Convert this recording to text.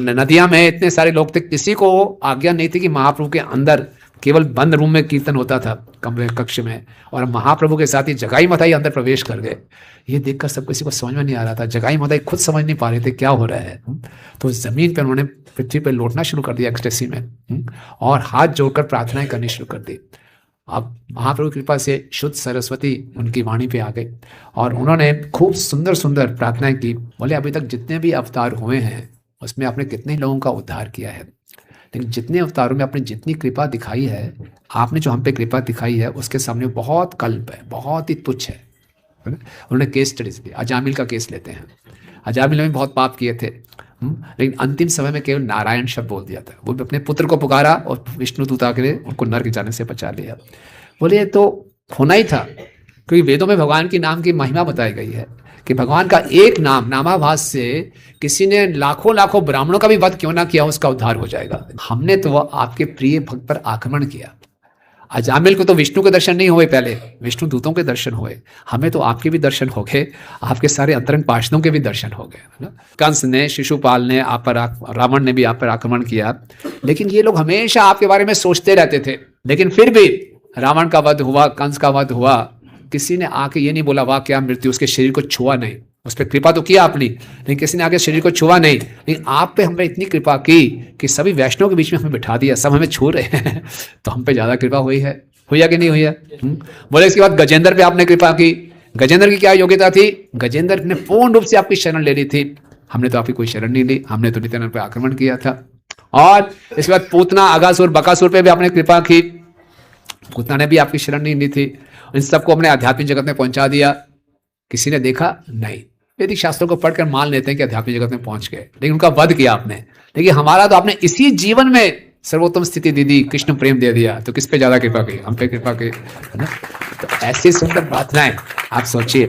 नदियां में इतने सारे लोग थे, किसी को आज्ञा नहीं थी कि महाप्रभु के अंदर, केवल बंद रूम में कीर्तन होता था कमरे कक्ष में, और महाप्रभु के साथ ही जगाई मताई अंदर प्रवेश कर गए। ये देखकर सब किसी को समझ में नहीं आ रहा था, जगाई मताई खुद समझ नहीं पा रहे थे क्या हो रहा है। तो जमीन पर उन्होंने पृथ्वी पर लौटना शुरू कर दिया एक्सटेसी में, और हाथ जोड़कर प्रार्थनाएं करनी शुरू कर दी। अब महाप्रभु की कृपा से शुद्ध सरस्वती उनकी वाणी पे आ गई और उन्होंने खूब सुंदर सुंदर प्रार्थनाएं की। बोले अभी तक जितने भी अवतार हुए हैं उसमें आपने कितने लोगों का उद्धार किया है, लेकिन जितने अवतारों में आपने जितनी कृपा दिखाई है, आपने जो हम पे कृपा दिखाई है उसके सामने बहुत कल्प है, बहुत ही तुच्छ है। उन्होंने केस स्टडीज दी, अजामिल का केस लेते हैं। अजामिल ने बहुत पाप किए थे, लेकिन अंतिम समय में केवल नारायण शब्द बोल दिया था। वो भी अपने पुत्र को पुकारा और विष्णु दूत आकर उनको नर्क जाने से बचा लिया। बोले ये तो होना ही था, क्योंकि वेदों में भगवान के नाम की महिमा बताई गई है कि भगवान का एक नाम, नामाभास से किसी ने लाखों लाखों ब्राह्मणों का भी वध क्यों ना किया, उसका उद्धार हो जाएगा। हमने तो आपके प्रिय भक्त पर आक्रमण किया। अजामिल को तो विष्णु के दर्शन नहीं हुए, पहले विष्णु दूतों के दर्शन हुए, हमें तो आपके भी दर्शन हो गए, आपके सारे अंतरंग पार्षदों के भी दर्शन हो गए, है ना। कंस ने, शिशुपाल ने आप पर, रावण ने भी आप पर आक्रमण किया, लेकिन ये लोग हमेशा आपके बारे में सोचते रहते थे। लेकिन फिर भी रावण का वध हुआ, कंस का वध हुआ, किसी ने आके ये नहीं बोला वाह क्या मृत्यु, उसके शरीर को छुआ नहीं। उस पर कृपा तो किया आपने, लेकिन किसी ने आके शरीर को छुआ नहीं। लेकिन आप पे हमने इतनी कृपा की कि सभी वैष्णव के बीच में हमें बिठा दिया, सब हमें छू रहे हैं तो हम पे ज्यादा कृपा हुई है कि नहीं हुई है। बोले इसके बाद गजेंद्र पे आपने कृपा की। गजेंद्र की क्या योग्यता थी? गजेंद्र ने पूर्ण रूप से आपकी शरण ले ली थी, हमने तो आपकी कोई शरण नहीं ली, हमने तो नित्यानंद पे आक्रमण किया था। और इसके बाद पूतना, अगासुर, बकासुर पे भी आपने कृपा की, पूतना ने भी आपकी शरण नहीं ली थी। इन सबको हमने आध्यात्मिक जगत में पहुंचा दिया, किसी ने देखा नहीं। वैदिक शास्त्रों को पढ़कर मान लेते हैं कि आध्यात्मिक जगत में पहुंच गए, लेकिन उनका वध किया आपने। लेकिन हमारा तो आपने इसी जीवन में सर्वोत्तम स्थिति दे दी, कृष्ण प्रेम दे दिया, तो किस पे ज्यादा कृपा की? हम पे कृपा की, है ना। तो ऐसी सुंदर प्रार्थनाएं आप सोचिए।